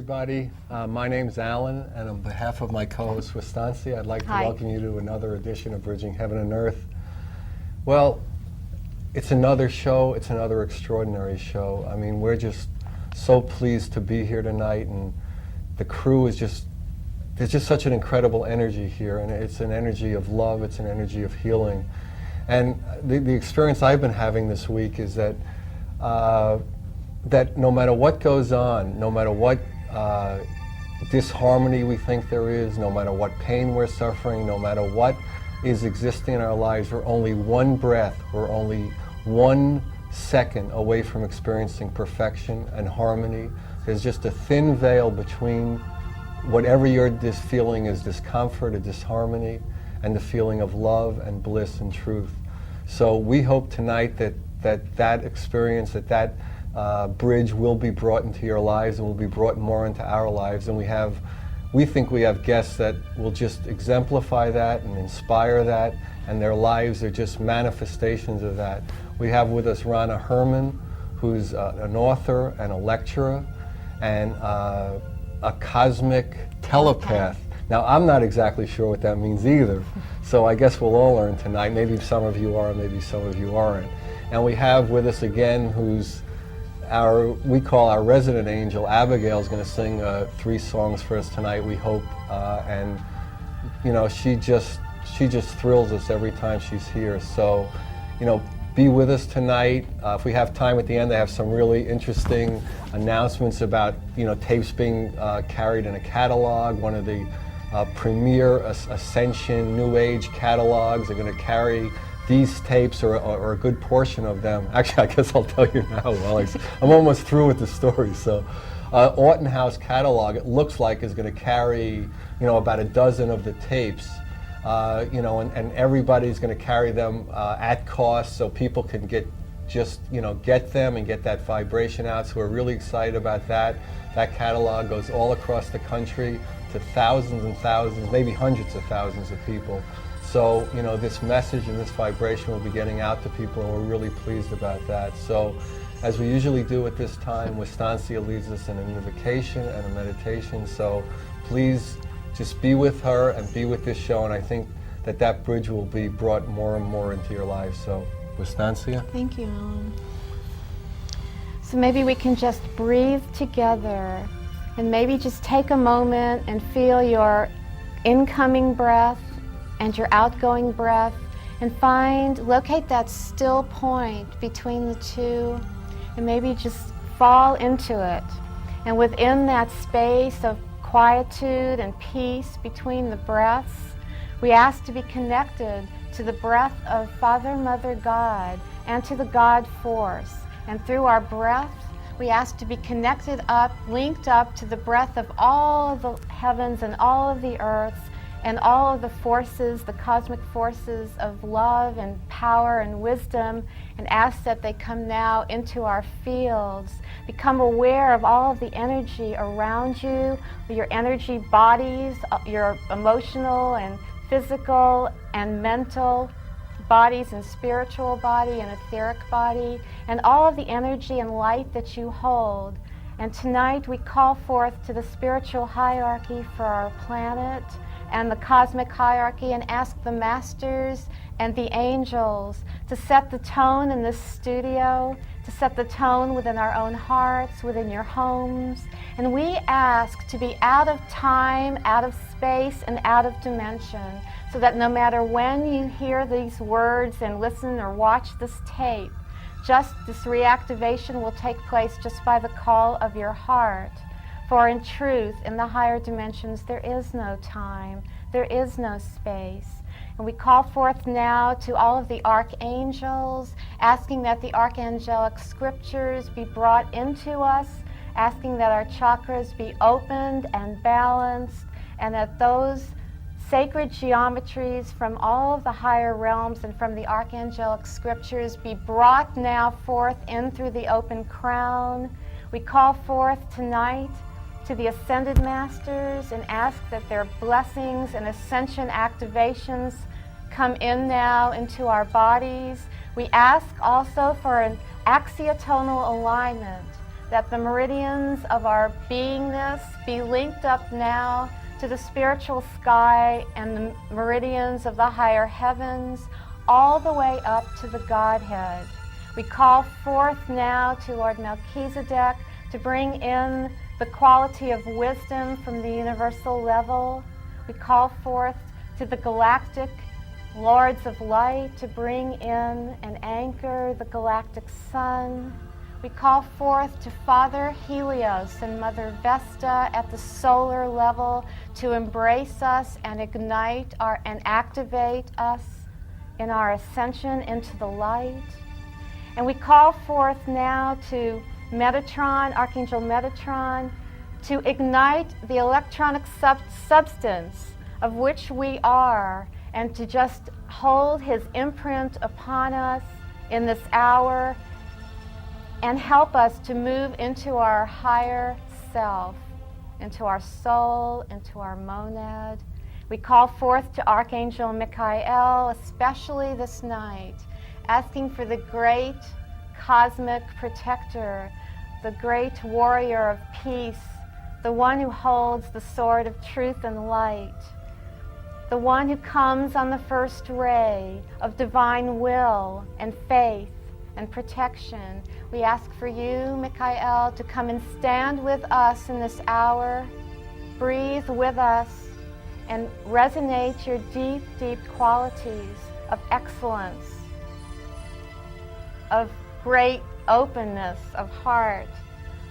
everybody. My name's Alan, and on behalf of my co-host Wistansi, I'd like to welcome you to another edition of Bridging Heaven and Earth. Well, it's another show. It's another extraordinary show. I mean, we're just so pleased to be here tonight, and the crew is just, there's just such an incredible energy here, and it's an energy of love, it's an energy of healing. And the experience I've been having this week is that that no matter what goes on, no matter what disharmony we think there is, no matter what pain we're suffering, no matter what is existing in our lives, we're only one breath, we're only 1 second away from experiencing perfection and harmony. There's just a thin veil between whatever this feeling is, discomfort or disharmony, and the feeling of love and bliss and truth. So we hope tonight that experience, that bridge will be brought into your lives and will be brought more into our lives. And we think we have guests that will just exemplify that and inspire that, and their lives are just manifestations of that. We have with us Rana Herman, who's an author and a lecturer and a cosmic telepath. Now, I'm not exactly sure what that means either, so I guess we'll all learn tonight. Maybe some of you are, maybe some of you aren't. And we have with us again who's we call our resident angel. Abigail is going to sing 3 songs for us tonight, we hope, and you know, she just thrills us every time she's here. So, you know, be with us tonight. If we have time at the end, they have some really interesting announcements about, you know, tapes being carried in a catalog. One of the premier ascension New Age catalogs are going to carry these tapes, or a good portion of them. Actually, I guess I'll tell you now, Alex. I'm almost through with the story. So, Orton House catalog, it looks like, is going to carry, you know, about a dozen of the tapes. You know, and everybody's going to carry them at cost, so people can get them and get that vibration out. So we're really excited about that. That catalog goes all across the country to thousands and thousands, maybe hundreds of thousands of people. So, you know, this message and this vibration will be getting out to people, and we're really pleased about that. So, as we usually do at this time, Wistansia leads us in an invocation and a meditation. So, please just be with her and be with this show, and I think that bridge will be brought more and more into your life. So, Wistansia? Thank you, Alan. So maybe we can just breathe together, and maybe just take a moment and feel your incoming breath and your outgoing breath, and locate that still point between the two, and maybe just fall into it. And within that space of quietude and peace between the breaths, we ask to be connected to the breath of Father, Mother, God, and to the God force. And through our breath, we ask to be connected up, linked up to the breath of all of the heavens and all of the earths, and all of the forces, the cosmic forces of love and power and wisdom, and ask that they come now into our fields. Become aware of all of the energy around you, your energy bodies, your emotional and physical and mental bodies, and spiritual body and etheric body, and all of the energy and light that you hold. And tonight we call forth to the spiritual hierarchy for our planet and the cosmic hierarchy, and ask the masters and the angels to set the tone in this studio, to set the tone within our own hearts, within your homes. And we ask to be out of time, out of space, and out of dimension, so that no matter when you hear these words and listen or watch this tape, just this reactivation will take place just by the call of your heart. For in truth, in the higher dimensions, there is no time, there is no space. And we call forth now to all of the archangels, asking that the archangelic scriptures be brought into us, asking that our chakras be opened and balanced, and that those sacred geometries from all of the higher realms and from the archangelic scriptures be brought now forth in through the open crown. We call forth tonight to the ascended masters and ask that their blessings and ascension activations come in now into our bodies. We ask also for an axiotonal alignment that the meridians of our beingness be linked up now to the spiritual sky and the meridians of the higher heavens, all the way up to the Godhead. We call forth now to Lord Melchizedek to bring in the quality of wisdom from the universal level. We call forth to the galactic lords of light to bring in and anchor the galactic sun. We call forth to Father Helios and Mother Vesta at the solar level to embrace us and ignite and activate us in our ascension into the light. And we call forth now to Metatron, Archangel Metatron, to ignite the electronic substance of which we are, and to just hold his imprint upon us in this hour and help us to move into our higher self, into our soul, into our monad. We call forth to Archangel Michael, especially this night, asking for the great cosmic protector, the great warrior of peace, the one who holds the sword of truth and light, the one who comes on the first ray of divine will and faith and protection. We ask for you, Michael, to come and stand with us in this hour, breathe with us, and resonate your deep, deep qualities of excellence, of great openness of heart,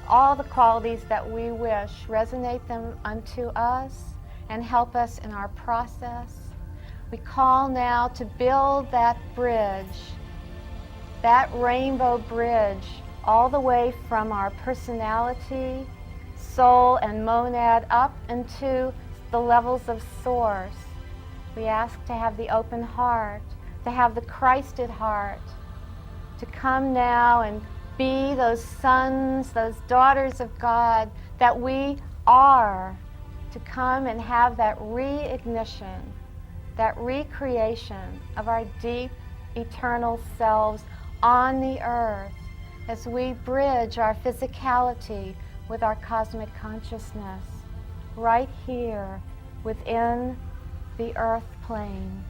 all the qualities that we wish, resonate them unto us and help us in our process. We call now to build that bridge, that rainbow bridge, all the way from our personality, soul, and monad up into the levels of source. We ask to have the open heart, to have the Christed heart, to come now and be those sons, those daughters of God that we are, to come and have that reignition, that recreation of our deep, eternal selves on the earth as we bridge our physicality with our cosmic consciousness right here within the earth plane.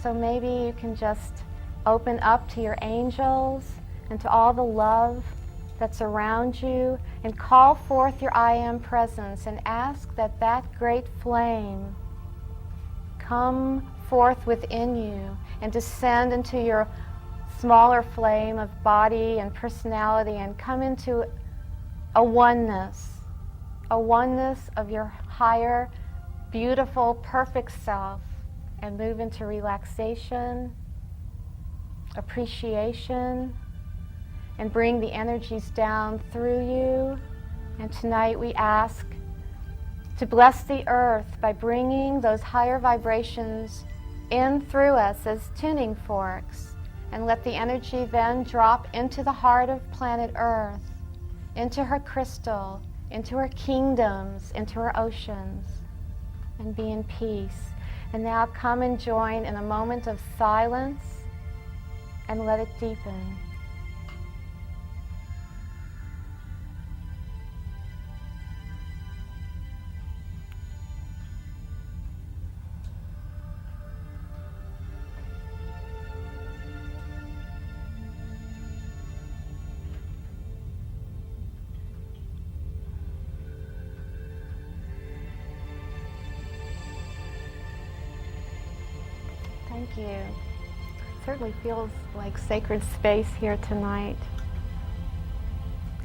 So maybe you can just open up to your angels and to all the love that's around you and call forth your I Am presence and ask that that great flame come forth within you and descend into your smaller flame of body and personality and come into a oneness of your higher, beautiful, perfect self, and move into relaxation, appreciation, and bring the energies down through you. And tonight we ask to bless the earth by bringing those higher vibrations in through us as tuning forks, and let the energy then drop into the heart of planet Earth, into her crystal, into her kingdoms, into her oceans, and be in peace. And now come and join in a moment of silence and let it deepen. Thank you. It certainly feels like sacred space here tonight.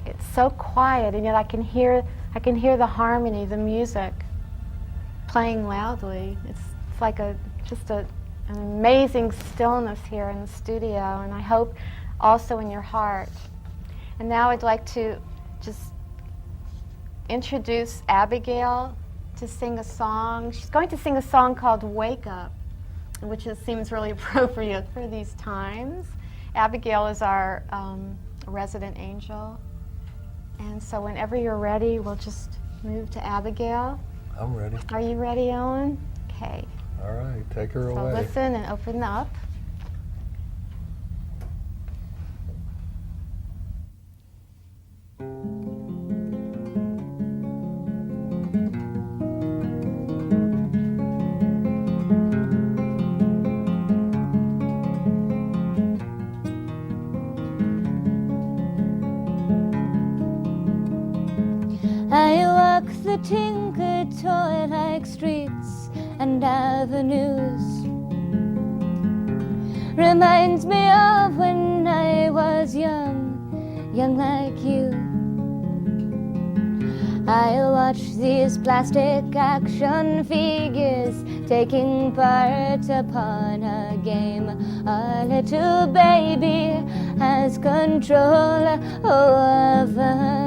It's so quiet, and yet I can hear the harmony, the music playing loudly. It's like an amazing stillness here in the studio, and I hope also in your heart. And now I'd like to just introduce Abigail to sing a song. She's going to sing a song called Wake Up, which seems really appropriate for these times. Abigail is our resident angel. And so whenever you're ready, we'll just move to Abigail. I'm ready. Are you ready, Owen? Okay. All right, take her away. So listen and open up. . the tinkered toy-like streets and avenues. Reminds me of when I was young, young like you. I watch these plastic action figures taking part upon a game. A little baby has control over.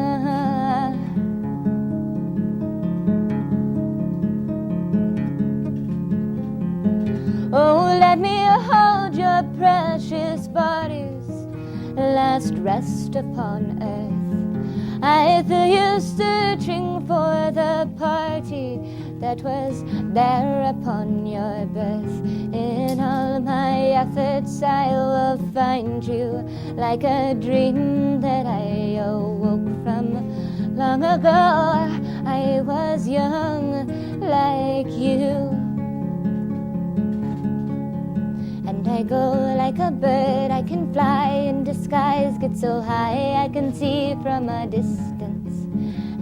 Oh, let me hold your precious bodies, last rest upon earth. I feel you searching for the party that was there upon your birth. In all my efforts I will find you, like a dream that I awoke from long ago. I was young like you. And I go like a bird, I can fly in disguise, get so high I can see from a distance.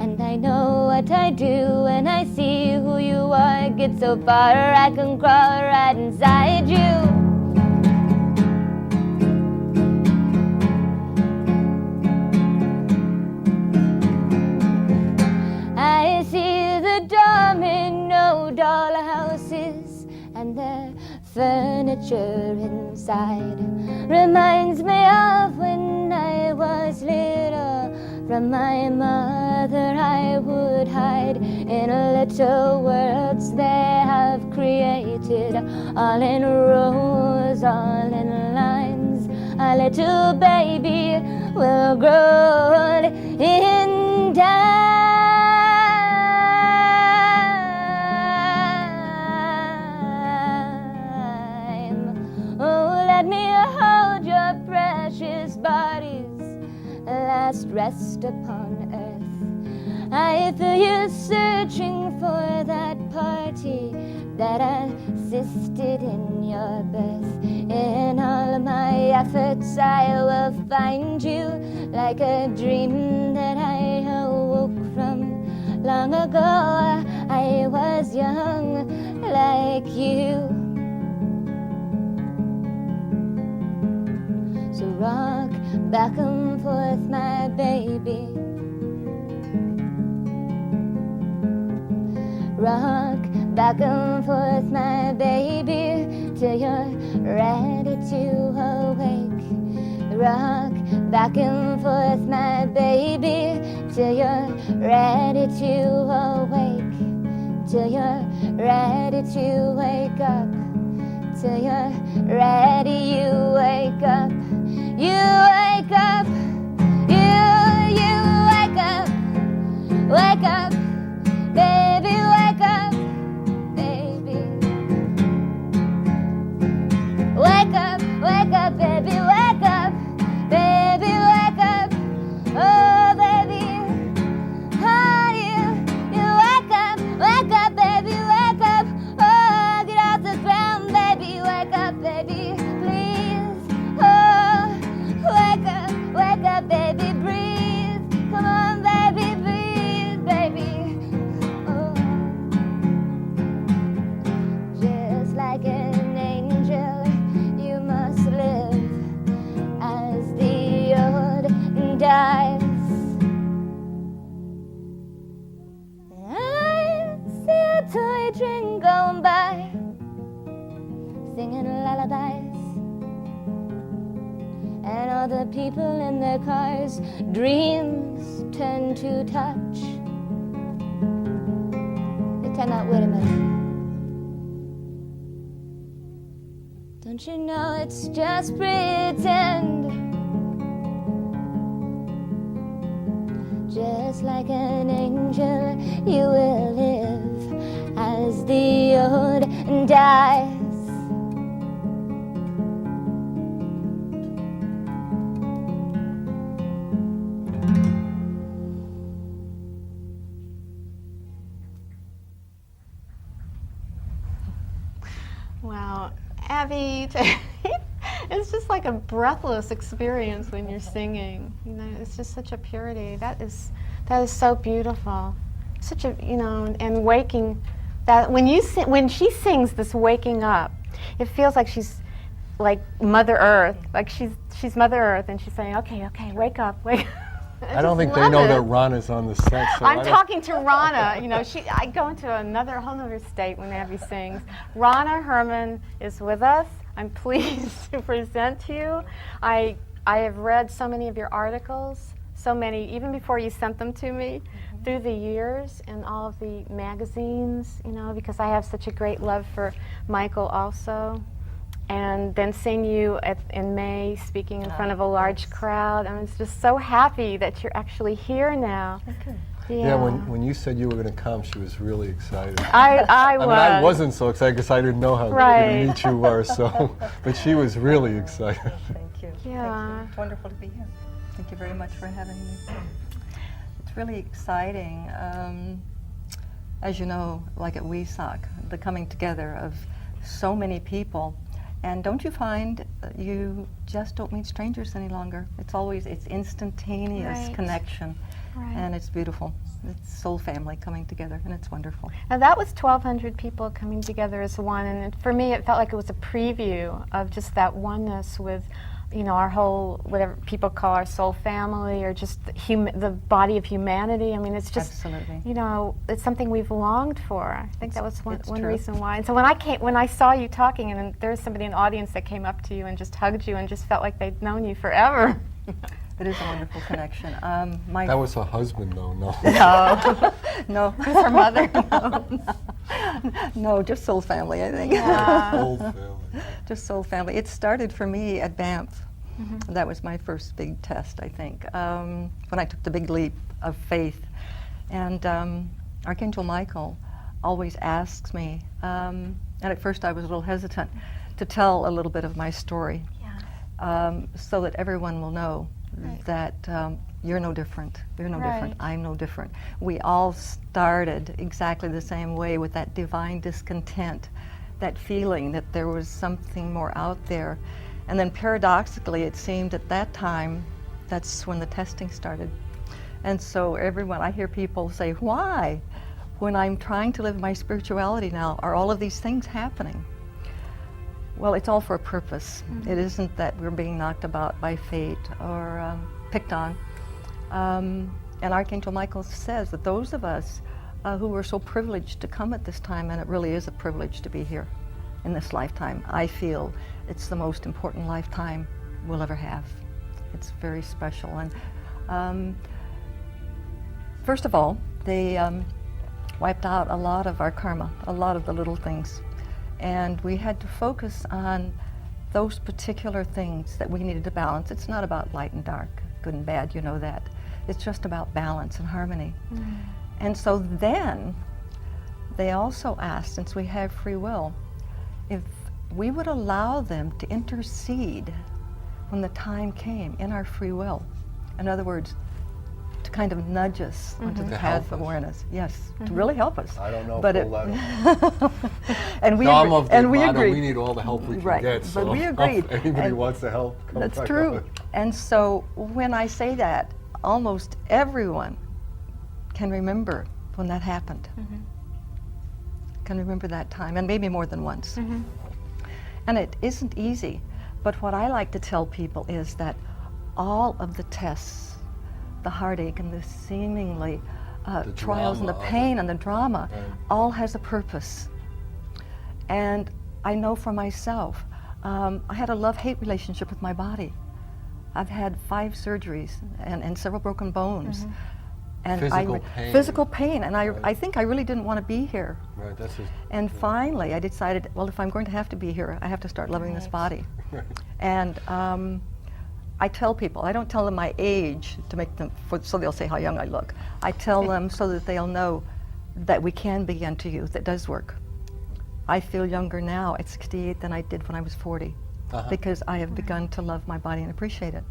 And I know what I do when I see who you are, get so far I can crawl right inside you. I see the domino doll houses and their furniture inside. Reminds me of when I was little. From my mother I would hide in little worlds they have created, all in rows, all in lines. A little baby will grow in time. Let me hold your precious bodies, last rest upon earth. I feel you searching for that party that assisted in your birth. In all my efforts I will find you, like a dream that I awoke from long ago. I was young like you. So rock back and forth, my baby. Rock back and forth, my baby, till you're ready to awake. Rock back and forth, my baby, till you're ready to awake. Till you're ready to wake up. Till you're ready, you wake up. You wake up, you wake up, wake up, baby, wake up, baby. Wake up, baby, wake up, baby, wake up, oh baby, honey, you wake up, baby, wake up, oh get off the ground, baby, wake up, baby, please, oh. Wake up, baby, breathe. Come on, baby, breathe, baby. Oh. Just like an angel, you must live as the old dies. I see a toy train going by, singing lullabies. And all the people in their cars, dreams turn to touch. They time out, wait a minute. Don't you know it's just pretend? Just like an angel, you will live as the old dies. Wow, Abby, it's just like a breathless experience when you're singing. You know, it's just such a purity. That is so beautiful. such a, you know, and waking, that when she sings this waking up, it feels like she's like Mother Earth, like she's Mother Earth, and she's saying, okay, wake up, wake up. I don't think they know that Rana's on the set. So I'm talking to Rana. You know, I go into whole other state when Abby sings. Rana Herman is with us. I'm pleased to present to you. I have read so many of your articles, so many, even before you sent them to me, through the years, and all of the magazines, you know, because I have such a great love for Michael also. And then seeing you in May speaking in front of a large crowd, I was just so happy that you're actually here now. Okay. Yeah, when you said you were going to come, she was really excited. I was. mean, I wasn't so excited because I didn't know how Right. good to meet you were, so, but she was really excited. Thank you. Yeah. Thank you. It's wonderful to be here. Thank you very much for having me. It's really exciting. As you know, like at WESOC, the coming together of so many people. And don't you find you just don't meet strangers any longer? It's instantaneous Right. connection, Right. and it's beautiful. It's soul family coming together, and it's wonderful. Now that was 1,200 people coming together as one, and for me it felt like it was a preview of just that oneness with, you know, our whole, whatever people call our soul family, or just the body of humanity. I mean, it's just, Absolutely. you know, it's something we've longed for. I think that was one true. reason why. And so when I saw you talking, and then there was somebody in the audience that came up to you and just hugged you and just felt like they'd known you forever. It is a wonderful connection. That was her husband, though, no. No, no, her mother. No, just soul family, I think. Old family. Just soul family. It started for me at Banff. That was my first big test, I think, when I took the big leap of faith. And Archangel Michael always asks me, and at first I was a little hesitant, to tell a little bit of my story, so that everyone will know that you're no different. You're no different. I'm no different. We all started exactly the same way, with that divine discontent, that feeling that there was something more out there. And then paradoxically, it seemed at that time, that's when the testing started. And so I hear people say, why? When I'm trying to live my spirituality now, are all of these things happening? Well, it's all for a purpose. It isn't that we're being knocked about by fate or picked on. And Archangel Michael says that those of us who were so privileged to come at this time, and it really is a privilege to be here in this lifetime. I feel it's the most important lifetime we'll ever have. It's very special. And first of all, they wiped out a lot of our karma, a lot of the little things. And we had to focus on those particular things that we needed to balance. It's not about light and dark, good and bad, you know that. It's just about balance and harmony. And so then they also asked, since we have free will, if we would allow them to intercede when the time came in our free will. In other words, to kind of nudge us onto the path of awareness. Yes, to really help us. I don't know but if we'll let them. And we No, I'm of the and we motto, agreed. we need all the help we can Right, get. but So we agreed. if anybody And wants to help, come That's back true. up. And so when I say that, almost everyone can remember when that happened. Can remember that time, and maybe more than once. And it isn't easy, but what I like to tell people is that all of the tests, the heartache and the seemingly trials and the drama of pain it. and the drama, all has a purpose. And I know for myself, I had a love-hate relationship with my body. I've had 5 surgeries and several broken bones. And physical pain, and I think I really didn't want to be here. Right, that's just, And finally, I decided, well, if I'm going to have to be here, I have to start loving this body. And I tell people, I don't tell them my age to make them, so they'll say how young I look. I tell them so that they'll know that we can be unto youth. It does work. I feel younger now at 68 than I did when I was 40, because I have begun to love my body and appreciate it.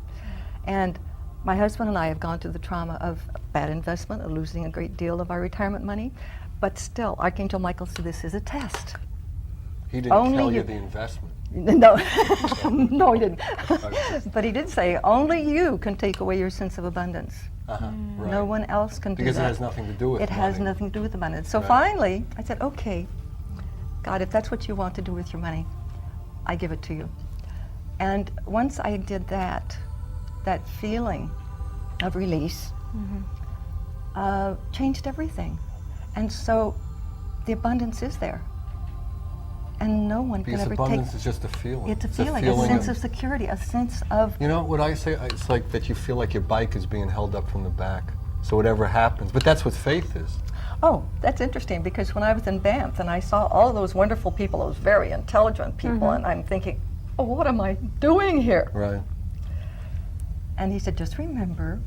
And my husband and I have gone through the trauma of bad investment, of losing a great deal of our retirement money, but still, Archangel Michael said, this is a test. He didn't Only tell you you. the investment. No, no, he didn't. Okay. But he did say, only you can take away your sense of abundance. Uh-huh. Right. No one else can do Because that. it has nothing to do with It has money. nothing to do with abundance. So Right. finally, I said, okay, God, if that's what you want to do with your money, I give it to you. And once I did that, that feeling of release changed everything. And so the abundance is there. And no one Because can ever abundance take is just a feeling. it's a feeling, a sense of security, a sense of You know what I say? It's like that you feel like your bike is being held up from the back. So whatever happens, but that's what faith is. Oh, that's interesting, because when I was in Banff and I saw all of those wonderful people, those very intelligent people, and I'm thinking, oh, what am I doing here? Right. And he said, just remember,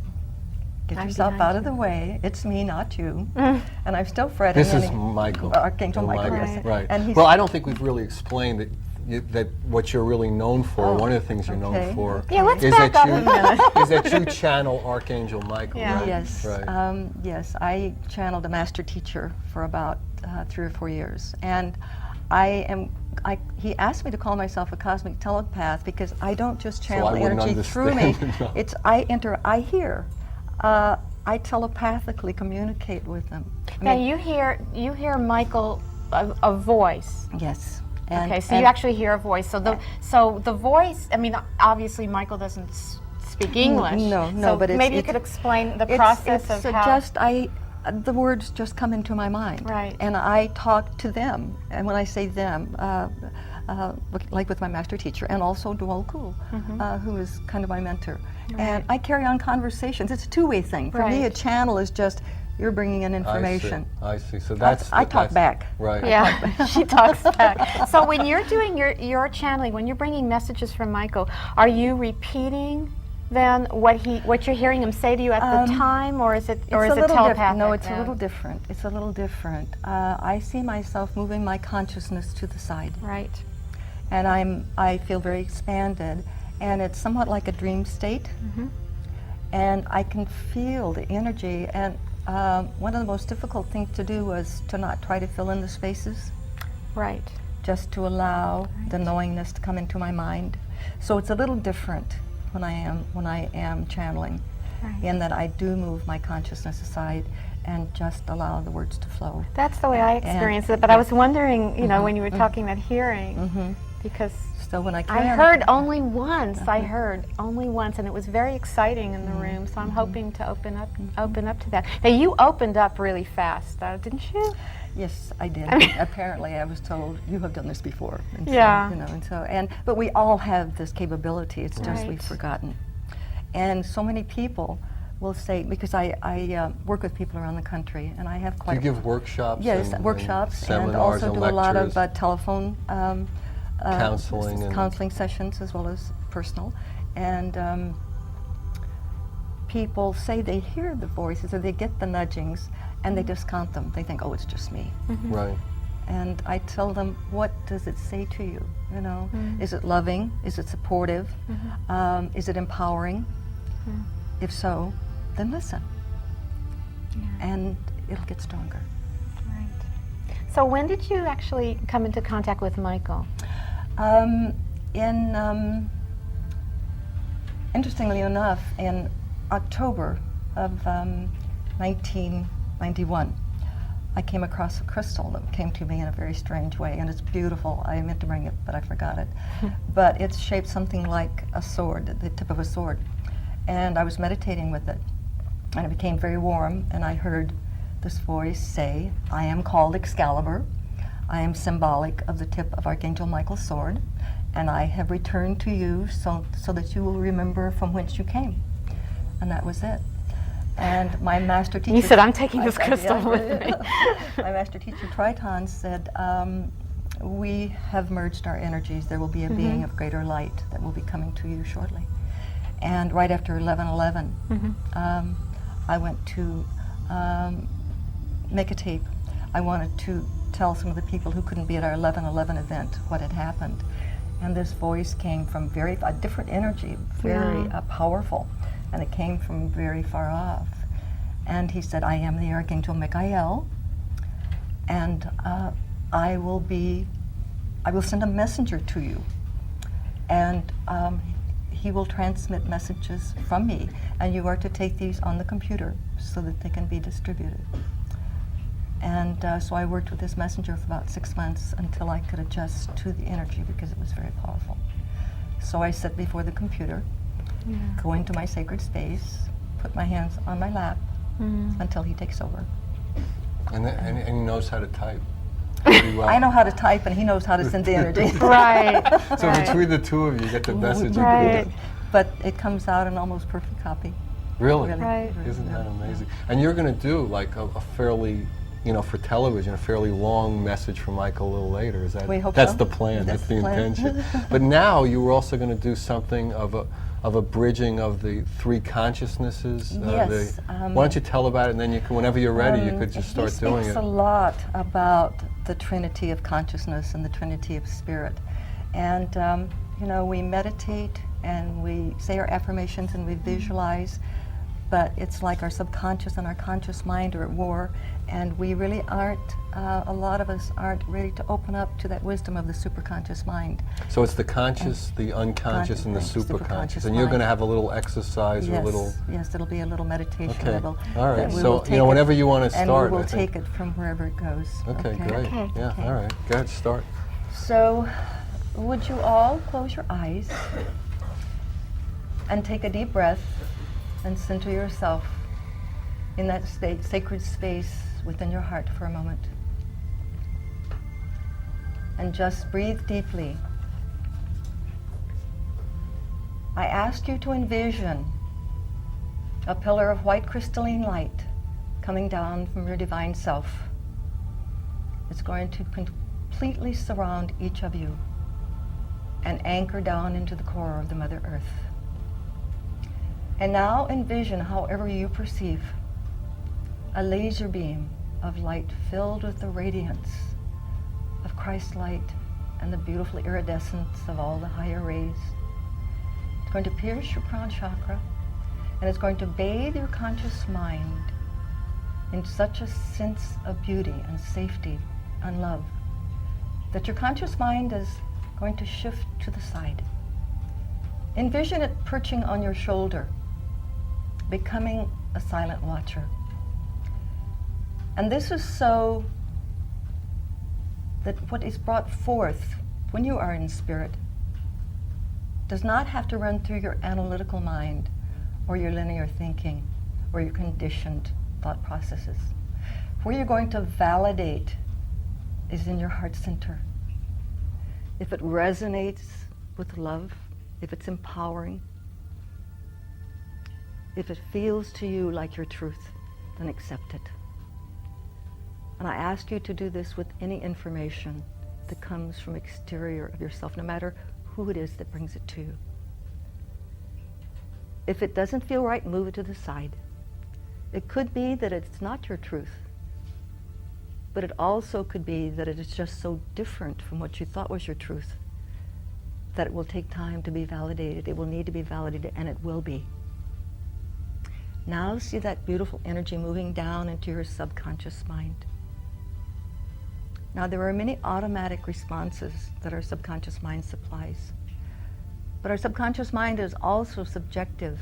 get I'm yourself behind out of the way. It's me, not you. And I'm still fretting. This and is Michael. Archangel Michael, Michael. yes. Right. And he's, Well, I don't think we've really explained that that what you're really known for. Oh, one of the things you're okay. known for Yeah, let's is back that up a minute. you is that you channel Archangel Michael. Yeah. Right? yes, Right. yes, I channeled a master teacher for about 3 or 4 years. And he asked me to call myself a cosmic telepath because I don't just channel I wouldn't energy through me. understand. No. It's I hear. I telepathically communicate with them. I Now mean, you hear Michael a voice. yes. And, Okay, so you actually hear a voice. So the voice. I mean, obviously Michael doesn't speak English. no, So but maybe you it's- could explain the it's process of how. just the words just come into my mind. Right. And I talk to them. And when I say them, like with my master teacher, and also Dual Kul, who is kind of my mentor. And I carry on conversations. It's a two-way thing. For me, a Right. channel is just you're bringing in information. I see. So that's I talk that's, back. Right. Yeah, she talks back. So when you're doing your channeling, when you're bringing messages from Michael, are you repeating then what you're hearing him say to you at the time, or is it telepathic? No, it's a then? little different. It's a little different. I see myself moving my consciousness to the side, Right. and I feel very expanded, and it's somewhat like a dream state, and I can feel the energy. And one of the most difficult things to do was to not try to fill in the spaces, Right. just to allow the knowingness to come into my mind. So it's a little different when I am channeling, Right. in that I do move my consciousness aside and just allow the words to flow. That's the way I experience it. But I was wondering, when you were talking about hearing, because So when I I carry on- heard only once. I heard only once, and it was very exciting in the room. So I'm hoping to open up to that. Now you opened up really fast, didn't you? Yes, I did. Apparently, I was told you have done this before. And Yeah. so, but we all have this capability. It's just we've Right. forgotten. And so many people will say, because I work with people around the country, and I have Do quite. you give workshops? Yes, and workshops, and seminars also and do a lot of lectures? telephone Counseling and- counseling sessions as well as personal. And people say they hear the voices or they get the nudgings, and they discount them. They think, oh, it's just me. Right. And I tell them, what does it say to you? Is it loving? Is it supportive? Is it empowering? If so, then listen. And it'll get stronger. Right. So when did you actually come into contact with Michael? Interestingly enough, in October of 1991, I came across a crystal that came to me in a very strange way, and it's beautiful. I meant to bring it, but I forgot it. But it's shaped something like a sword, the tip of a sword. And I was meditating with it, and it became very warm, and I heard this voice say, I am called Excalibur. I am symbolic of the tip of Archangel Michael's sword, and I have returned to you so that you will remember from whence you came. And that was it. And my master teacher... You said, I'm taking this crystal with me. My master teacher, Triton, said, we have merged our energies. There will be a being of greater light that will be coming to you shortly. And right after 11/11, I went to make a tape. I wanted to tell some of the people who couldn't be at our 11/11 event what had happened. And this voice came from a different energy, very powerful, and it came from very far off. And he said, I am the Archangel Michael, and I will be I will send a messenger to you, and he will transmit messages from me, and you are to take these on the computer so that they can be distributed. And so I worked with this messenger for about 6 months until I could adjust to the energy because it was very powerful. So I sat before the computer, go into my sacred space, put my hands on my lap until he takes over. And he knows how to type pretty well. I know how to type, and he knows how to send the energy. Right. So right. between the two of you, you get the message. Right. But it comes out an almost perfect copy. Really? Right. Isn't that amazing? And you're going to do like a fairly, for television, a fairly long message from Michael a little later. Is that? We hope that's so. the plan. That's the plan. intention. But now you were also going to do something of a bridging of the three consciousnesses. Yes. Why don't you tell about it, and then you can, whenever you're ready, you could just start doing He it. speaks a lot about the Trinity of consciousness and the Trinity of spirit. And, we meditate and we say our affirmations and we visualize, but it's like our subconscious and our conscious mind are at war, and we really aren't, a lot of us aren't ready to open up to that wisdom of the superconscious mind. So it's the conscious, the unconscious, and the superconscious. And you're mind. going to have a little exercise or a little... Yes, it'll be a little meditation. Okay. All All right. that we So, will take whenever it, you want to and start, we will I think. take it from wherever it goes. Okay, great. Okay. Yeah, Okay. all right. Go ahead, start. So, would you all close your eyes and take a deep breath and center yourself in that sacred space within your heart for a moment. And just breathe deeply. I ask you to envision a pillar of white crystalline light coming down from your divine self. It's going to completely surround each of you and anchor down into the core of the Mother Earth. And now envision, however you perceive, a laser beam of light filled with the radiance of Christ's light and the beautiful iridescence of all the higher rays. It's going to pierce your crown chakra, and it's going to bathe your conscious mind in such a sense of beauty and safety and love that your conscious mind is going to shift to the side. Envision it perching on your shoulder, becoming a silent watcher. And this is so that what is brought forth when you are in spirit does not have to run through your analytical mind or your linear thinking or your conditioned thought processes. Where you're going to validate is in your heart center. If it resonates with love, if it's empowering, if it feels to you like your truth, then accept it. And I ask you to do this with any information that comes from exterior of yourself, no matter who it is that brings it to you. If it doesn't feel right, move it to the side. It could be that it's not your truth, but it also could be that it is just so different from what you thought was your truth that it will take time to be validated. It will need to be validated, and it will be. Now see that beautiful energy moving down into your subconscious mind. Now there are many automatic responses that our subconscious mind supplies. But our subconscious mind is also subjective.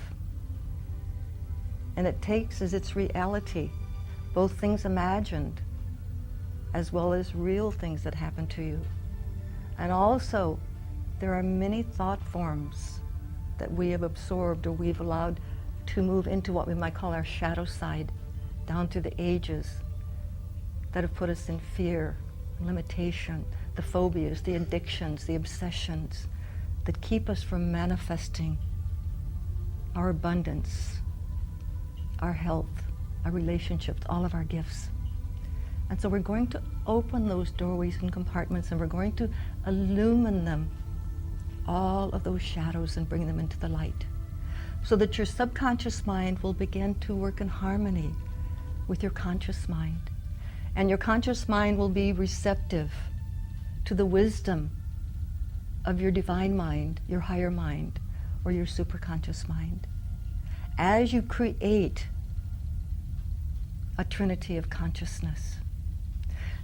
And it takes as its reality both things imagined as well as real things that happen to you. And also, there are many thought forms that we have absorbed or we've allowed to move into what we might call our shadow side, down through the ages, that have put us in fear, limitation, the phobias, the addictions, the obsessions that keep us from manifesting our abundance, our health, our relationships, all of our gifts. And so we're going to open those doorways and compartments, and we're going to illumine them, all of those shadows, and bring them into the light, so that your subconscious mind will begin to work in harmony with your conscious mind. And your conscious mind will be receptive to the wisdom of your divine mind, your higher mind, or your superconscious mind. As you create a trinity of consciousness.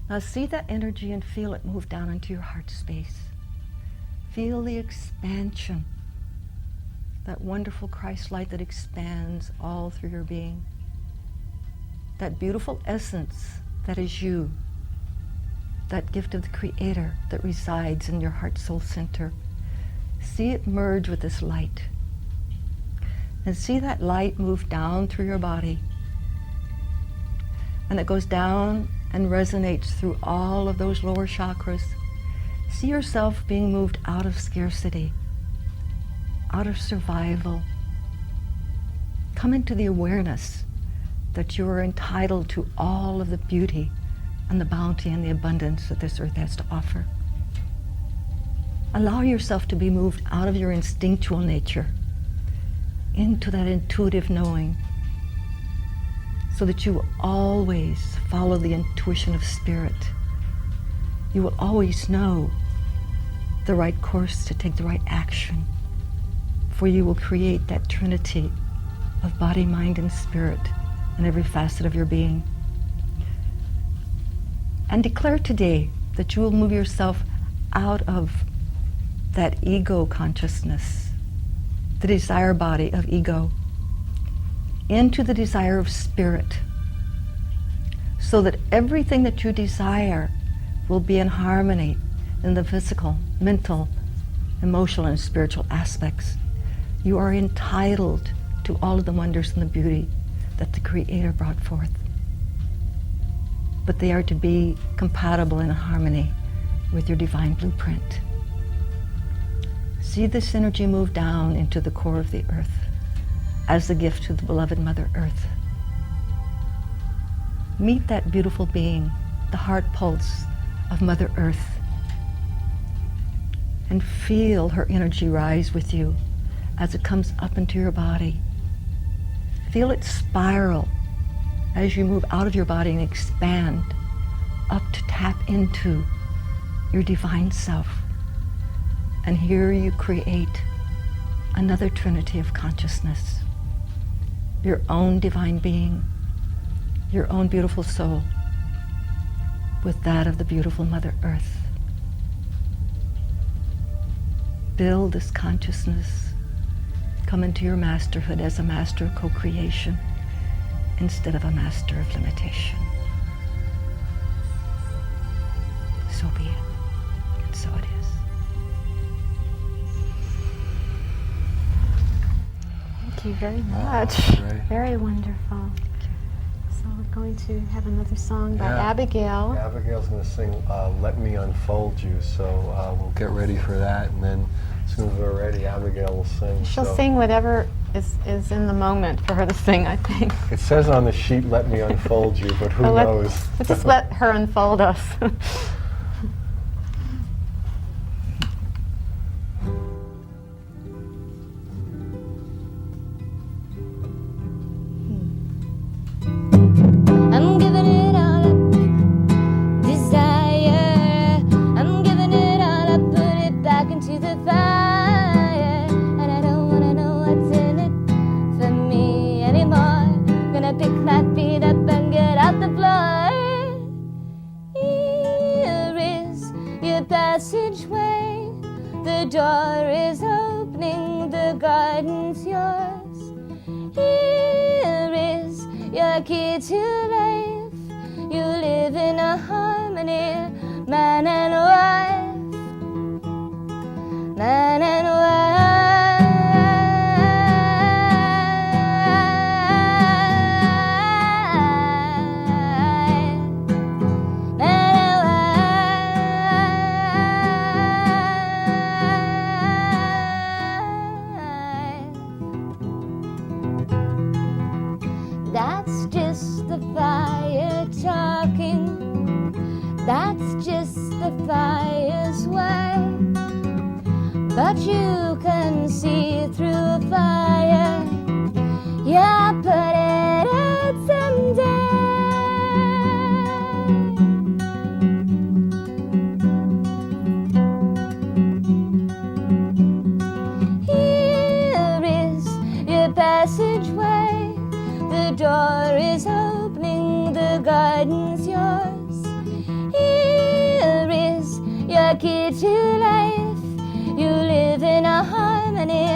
Now see that energy and feel it move down into your heart space. Feel the expansion, that wonderful Christ light that expands all through your being. That beautiful essence that is you, that gift of the Creator that resides in your heart soul center. See it merge with this light. And see that light move down through your body. And it goes down and resonates through all of those lower chakras. See yourself being moved out of scarcity, out of survival. Come into the awareness that you are entitled to all of the beauty and the bounty and the abundance that this earth has to offer. Allow yourself to be moved out of your instinctual nature into that intuitive knowing, so that you will always follow the intuition of spirit. You will always know the right course to take the right action, for you will create that trinity of body, mind, and spirit in every facet of your being. And declare today that you will move yourself out of that ego consciousness, the desire body of ego, into the desire of spirit, so that everything that you desire will be in harmony in the physical, mental, emotional, and spiritual aspects. You are entitled to all of the wonders and the beauty that the Creator brought forth. But they are to be compatible in harmony with your divine blueprint. See this energy move down into the core of the earth as the gift to the beloved Mother Earth. Meet that beautiful being, the heart pulse of Mother Earth, and feel her energy rise with you as it comes up into your body. Feel it spiral as you move out of your body and expand up to tap into your divine self. And here you create another trinity of consciousness, your own divine being, your own beautiful soul, with that of the beautiful Mother Earth. Build this consciousness. Come into your masterhood as a master of co-creation instead of a master of limitation. So be it, and so it is. Thank you very much. Very wonderful. So we're going to have another song by Abigail. Abigail's going to sing Let Me Unfold You, so we'll get ready for that, and then as soon as we're ready, Abigail will sing. She'll sing whatever is in the moment for her to sing, I think. It says on the sheet, let me unfold you, but who knows? Let's just let her unfold us. I'm giving it all up, desire. I'm giving it all up, put it back into the fire. And I don't wanna know what's in it for me anymore. Gonna pick my feet up and get out the floor. Here is your passageway. The door is opening, the garden's yours. Here is your key to life. You live in a harmony, man and wife, man and wife, man and wife. That's just the fire talking. That's just the fire's way. But you can see through fire. Yeah, put it out someday. Here is your passageway. The door is opening, the garden's yours. You're key to life. You live in a harmony,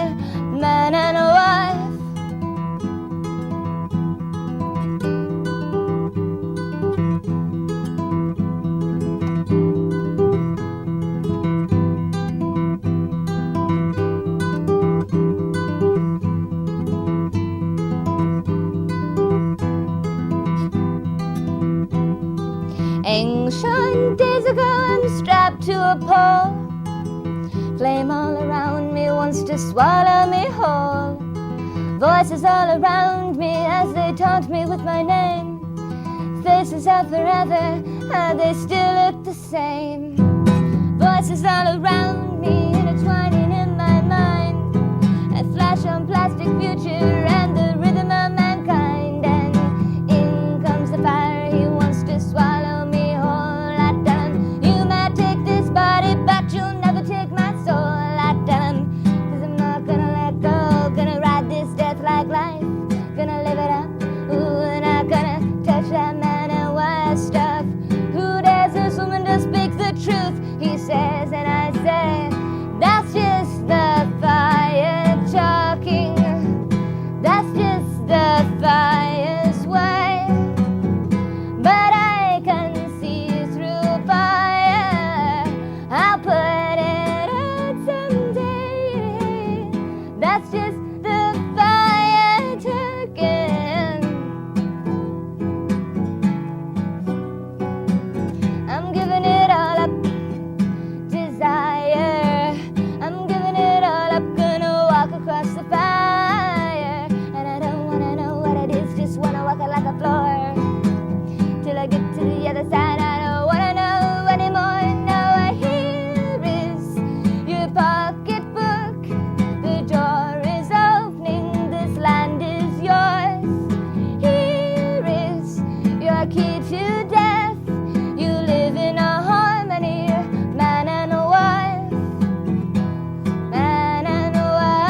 man and wife. Ancient days ago, I'm strapped to a pole. Flame all around me wants to swallow me whole. Voices all around me as they taunt me with my name. Faces of forever, they still look the same. Voices all around me intertwining in my mind. A flash on plastic future and the rhythm of mankind. And in comes the fire, he wants to swallow me. But you'll never take my soul, I tell him. 'Cause I'm not gonna let go. Gonna ride this death like life. Gonna live it up. Ooh, not gonna touch that man and wife stuff. Who dares this woman to speak the truth? He says, and I say, that's just the fire talking. That's just the fire's way. But I can see through fire. I'll put it out someday. That's just the fire talking. I'm giving it all up. Desire. I'm giving it all up. Gonna walk across the fire. And I don't wanna know what it is. Just wanna walk it like a floor. Till I get to the other side. I don't wanna know anymore. Now I hear is your pocketbook. The door is opening. This land is yours. Here is your key to death. You live in a harmony, man and wife. Man and wife.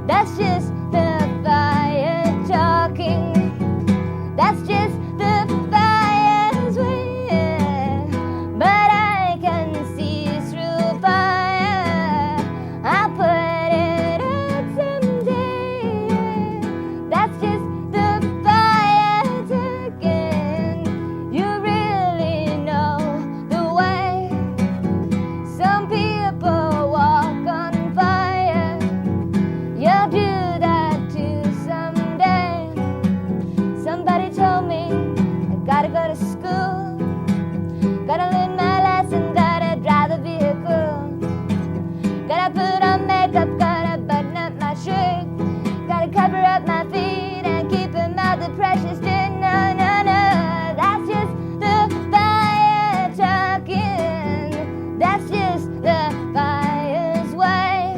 That's just the fire talking. That's just the fire's way. But I can see through fire. I'll put it out someday. That's just the fire talking. You really know the way. Some people walk on fire. You'll do that too someday. Somebody told me I gotta go to school. Gotta learn my lesson, gotta drive a vehicle. Gotta put on makeup, gotta button up my shirt. Gotta cover up my feet and keep them out the precious dirt. No, no, no, that's just the fire talking. That's just the fire's way.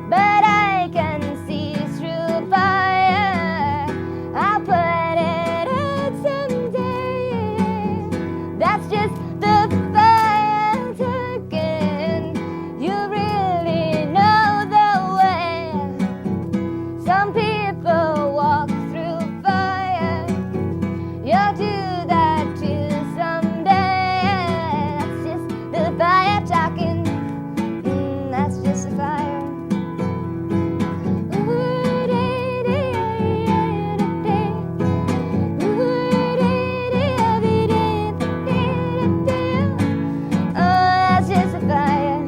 But I can see through fire. I'll put it out someday. That's just the fire talking. You really know the way. Some people walk through fire. You'll do that too someday. That's just the fire talking. That's just the fire. Oh, that's just the fire.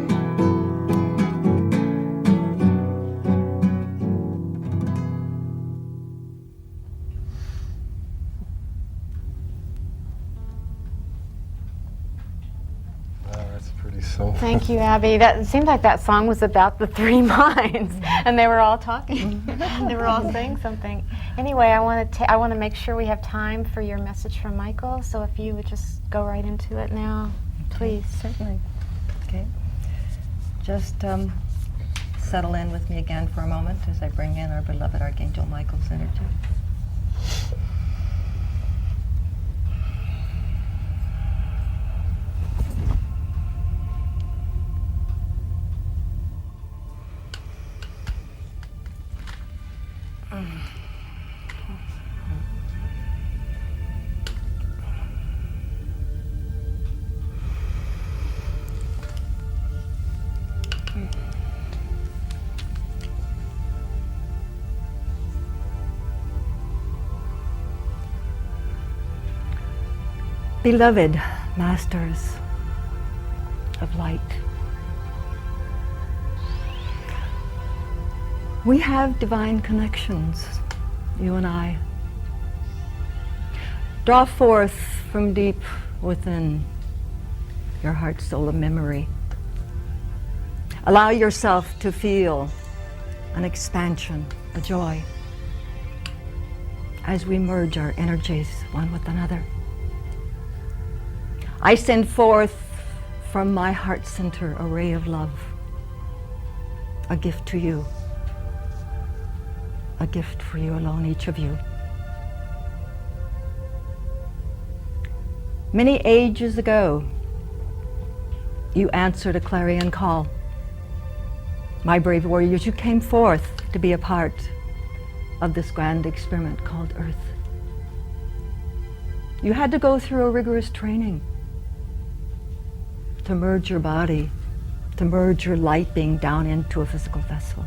Wow, that's pretty soulful. Thank you, Abby. That it seemed like that song was about the three minds, and they were all talking. They were all saying something. Anyway, I want to make sure we have time for your message from Michael. So if you would just go right into it now, please. Certainly. Okay. Just settle in with me again for a moment as I bring in our beloved Archangel Michael's energy. Beloved masters of light, we have divine connections, you and I. Draw forth from deep within your heart, soul, and memory. Allow yourself to feel an expansion, a joy, as we merge our energies one with another. I send forth from my heart center a ray of love, a gift to you, a gift for you alone, each of you. Many ages ago, you answered a clarion call. My brave warriors, you came forth to be a part of this grand experiment called Earth. You had to go through a rigorous training to merge your body, to merge your light being down into a physical vessel.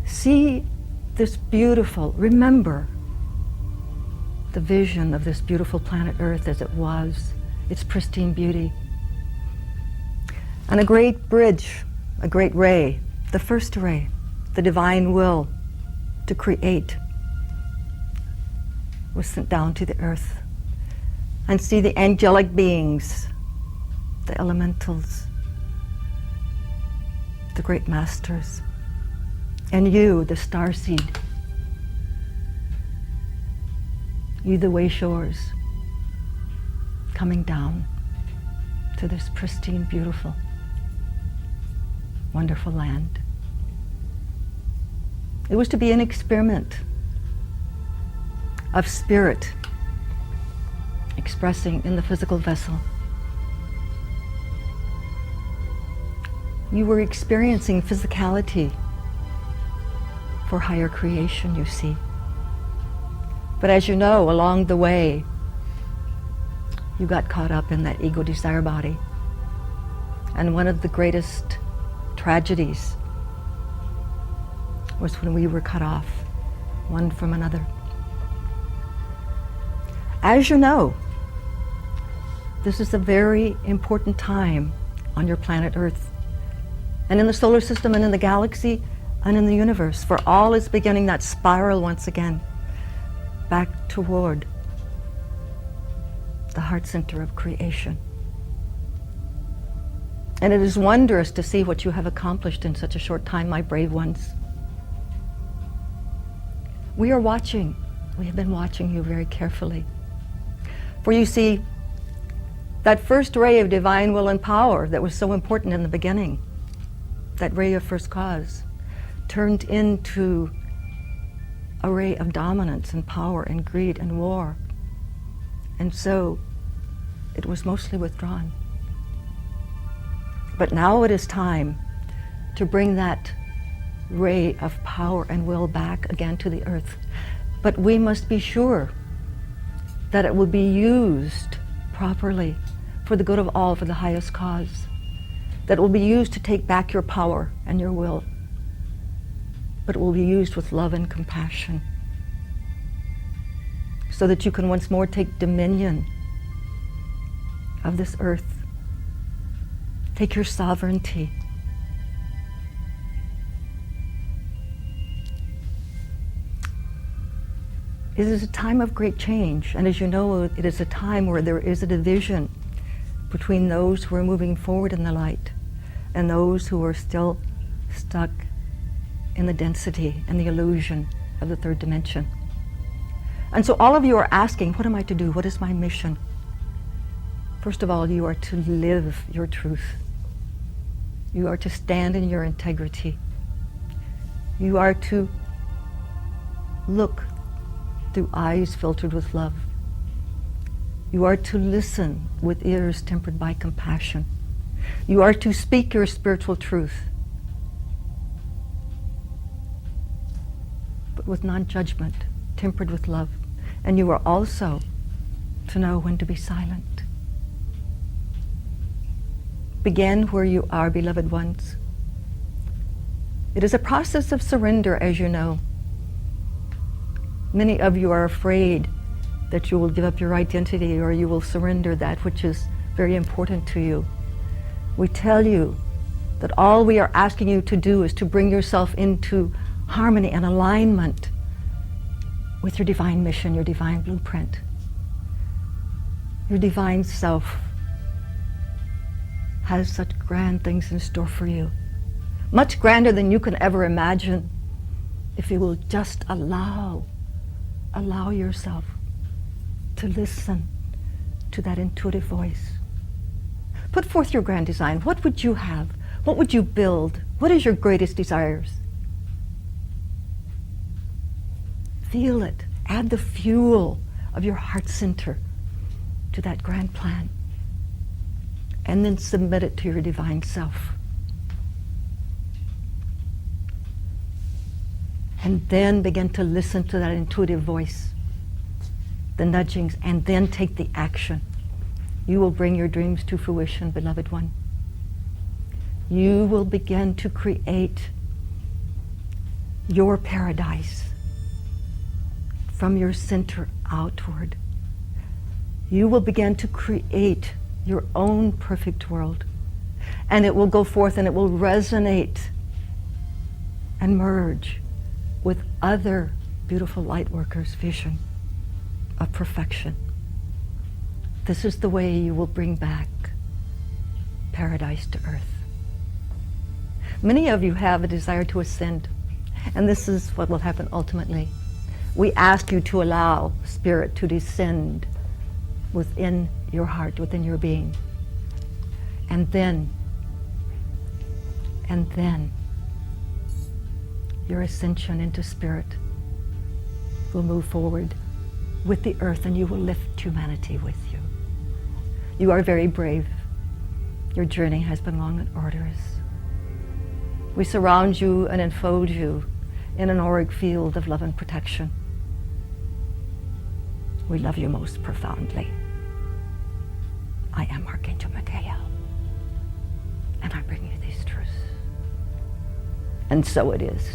See this beautiful, remember the vision of this beautiful planet Earth as it was, its pristine beauty. And a great bridge, a great ray, the first ray, the divine will to create, was sent down to the earth. And see the angelic beings, the elementals, the great masters, and you, the starseed, you, the way shores, coming down to this pristine, beautiful, wonderful land. It was to be an experiment of spirit expressing in the physical vessel. You were experiencing physicality for higher creation, you see. But as you know, along the way, you got caught up in that ego desire body. And one of the greatest tragedies was when we were cut off, one from another. As you know, this is a very important time on your planet Earth, and in the solar system, and in the galaxy, and in the universe, for all is beginning that spiral once again, back toward the heart center of creation. And it is wondrous to see what you have accomplished in such a short time, my brave ones. We are watching. We have been watching you very carefully. For you see, that first ray of divine will and power that was so important in the beginning, that ray of first cause, turned into a ray of dominance and power and greed and war. And so it was mostly withdrawn. But now it is time to bring that ray of power and will back again to the earth. But we must be sure that it will be used properly for the good of all, for the highest cause. That it will be used to take back your power and your will. But it will be used with love and compassion, so that you can once more take dominion of this earth. Take your sovereignty. It is a time of great change, and as you know, it is a time where there is a division between those who are moving forward in the light and those who are still stuck in the density and the illusion of the third dimension. And so all of you are asking, what am I to do? What is my mission? First of all, you are to live your truth. You are to stand in your integrity. You are to look through eyes filtered with love. You are to listen with ears tempered by compassion. You are to speak your spiritual truth, but with non-judgment, tempered with love. And you are also to know when to be silent. Begin where you are, beloved ones. It is a process of surrender, as you know. Many of you are afraid that you will give up your identity or you will surrender that which is very important to you. We tell you that all we are asking you to do is to bring yourself into harmony and alignment with your divine mission, your divine blueprint, your divine self has such grand things in store for you, much grander than you can ever imagine, if you will just allow yourself to listen to that intuitive voice. Put forth your grand design. What would you have? What would you build? What is your greatest desires? Feel it. Add the fuel of your heart center to that grand plan. And then submit it to your divine self. And then begin to listen to that intuitive voice, the nudgings, and then take the action. You will bring your dreams to fruition, beloved one. You will begin to create your paradise from your center outward. You will begin to create your own perfect world. And it will go forth and it will resonate and merge with other beautiful lightworkers' vision of perfection. This is the way you will bring back paradise to earth. Many of you have a desire to ascend, and this is what will happen ultimately. We ask you to allow Spirit to descend within your heart, within your being. And then your ascension into Spirit will move forward with the earth, and you will lift humanity with you. You are very brave. Your journey has been long and arduous. We surround you and enfold you in an auric field of love and protection. We love you most profoundly. I am Archangel Michael, and I bring you these truths. And so it is.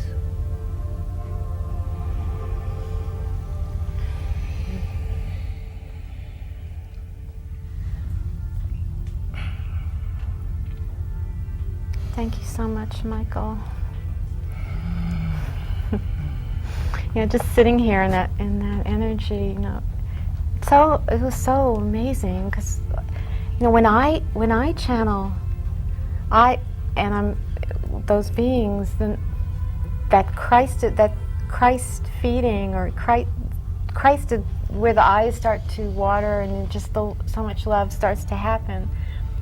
Thank you so much, Michael. Just sitting here in that energy, it was so amazing, because when I channel, I'm those beings, then that Christ feeding, or Christ where the eyes start to water and just so much love starts to happen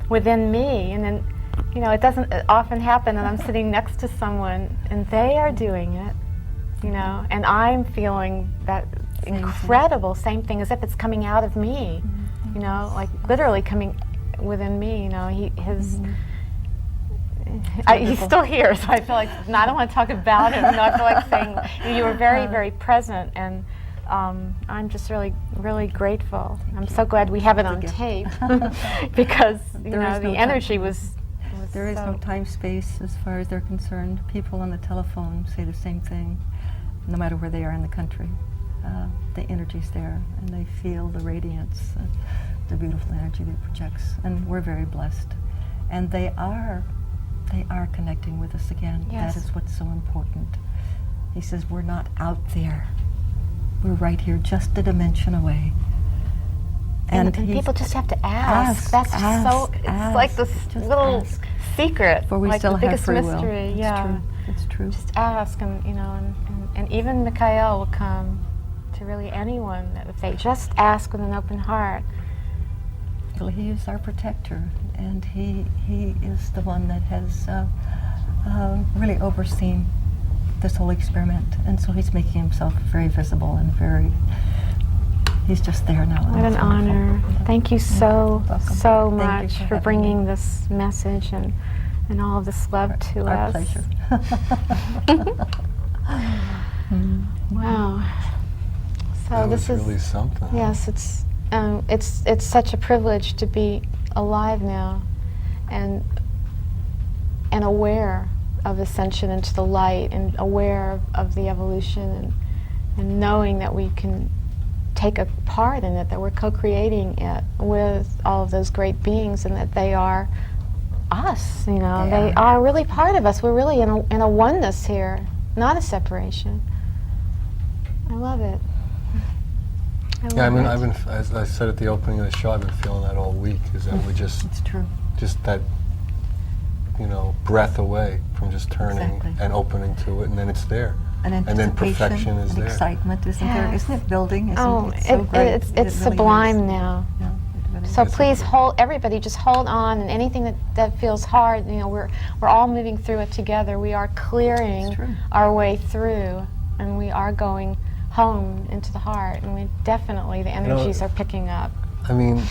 within me, and then it doesn't often happen, and I'm sitting next to someone and they are doing it, and I'm feeling that incredible same thing, as if it's coming out of me, like literally coming within me. He's still here, so I feel like I don't want to talk about him. I feel like saying you were very, very present, and I'm just really, really grateful. I'm so glad we have it on tape because the energy was. There is no time space as far as they're concerned. People on the telephone say the same thing, no matter where they are in the country. The energy's there, and they feel the radiance, the beautiful energy that projects, and we're very blessed. And they are connecting with us again. Yes. That is what's so important. He says we're not out there. We're right here, just a dimension away. And people just have to ask. That's just it's like this little secret, for we like still the biggest have free mystery. will. Yeah, it's true. Just ask, and and even Michael will come to really anyone if they just ask with an open heart. Well, he is our protector, and he is the one that has really overseen this whole experiment, and so he's making himself very visible and very. He's just there now. What an honor. Thank you so much for bringing me. this message and all of this love to Our us. pleasure. Wow. So That this was is really something. Yes, it's such a privilege to be alive now, and aware of ascension into the light, and aware of the evolution, and knowing that we can take a part in it, that we're co-creating it with all of those great beings, and that they are us, you know, they are really part of us. We're really in a oneness here, not a separation. I love it. Yeah, I mean, I've been, as I said at the opening of the show, I've been feeling that all week, is that we just, It's true. just that, you know, breath away from just turning Exactly. and opening to it, and then it's there. And then perfection is and there. excitement, isn't there? Yes. Isn't it building? Isn't Oh, it so great? it's It really sublime is. now. Yeah, it really So is. please hold, everybody just hold on, and anything that feels hard, you know, we're all moving through it together. We are clearing It's true. our way through, and we are going home into the heart, and we definitely, the energies are picking up. I mean,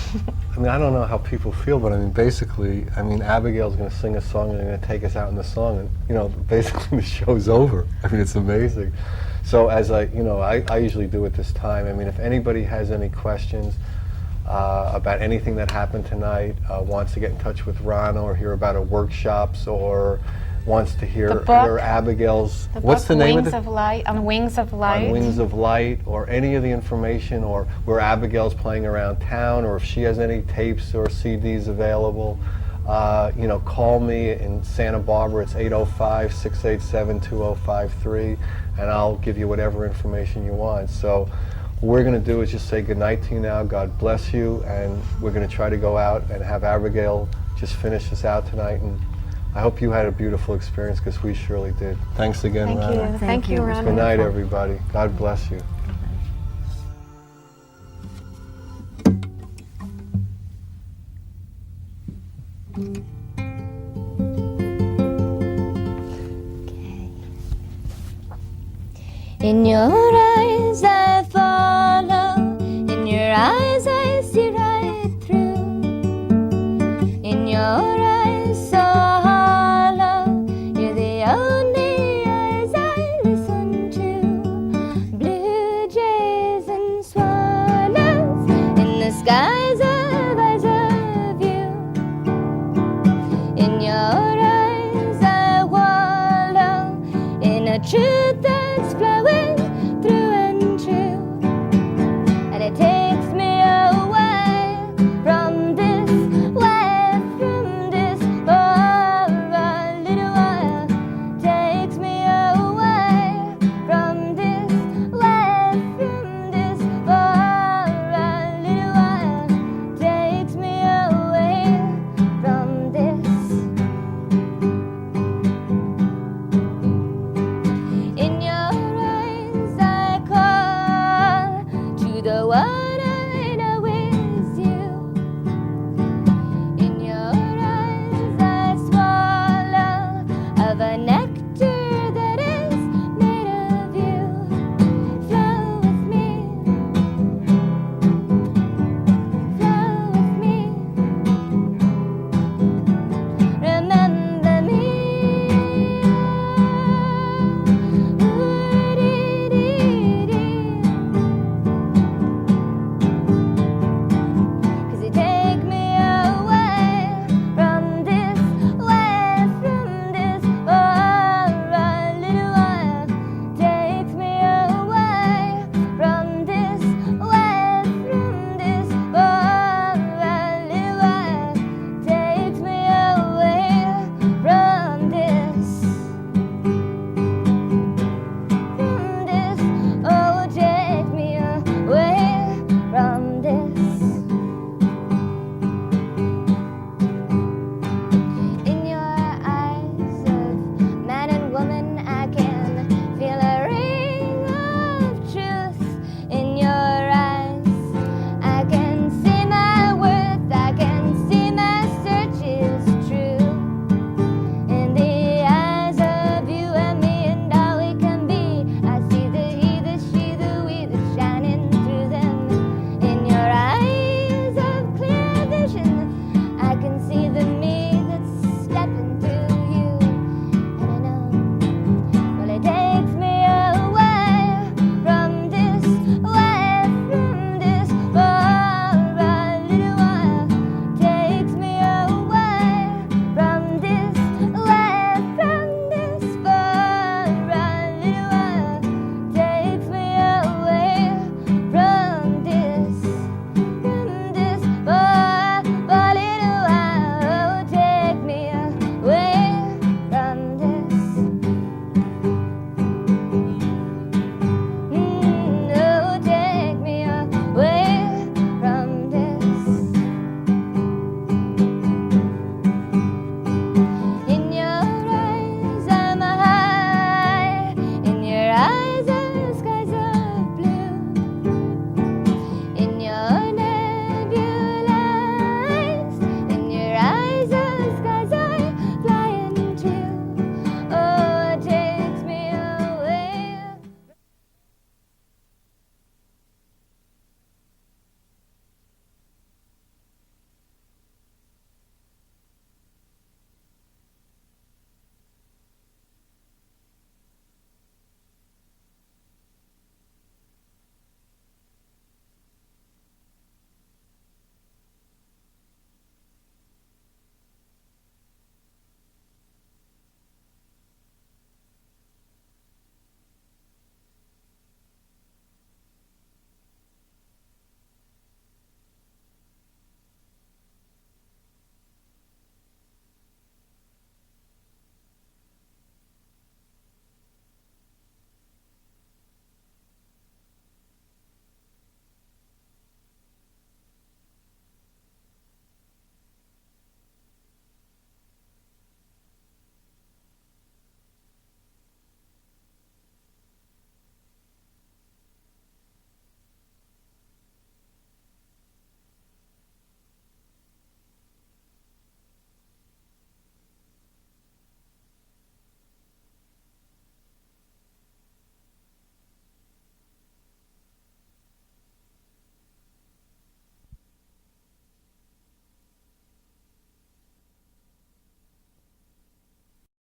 I don't know how people feel, but I mean, basically, I mean, Abigail's going to sing a song and they're going to take us out in the song, and, you know, basically the show's over. I mean, it's amazing. So as I usually do at this time, I mean, if anybody has any questions about anything that happened tonight, wants to get in touch with Rana or hear about her workshops, or wants to hear Abigail's, what's the name Wings of it? of Light, on Wings of Light. On Wings of Light, or any of the information, or where Abigail's playing around town, or if she has any tapes or CDs available, you know, call me in Santa Barbara. It's 805-687-2053, and I'll give you whatever information you want. So what we're going to do is just say goodnight to you now. God bless you, and we're going to try to go out and have Abigail just finish us out tonight. And I hope you had a beautiful experience, because we surely did. Thanks again, Thank Rana. you. Thank you, Rana. Good night, everybody. God bless you. In your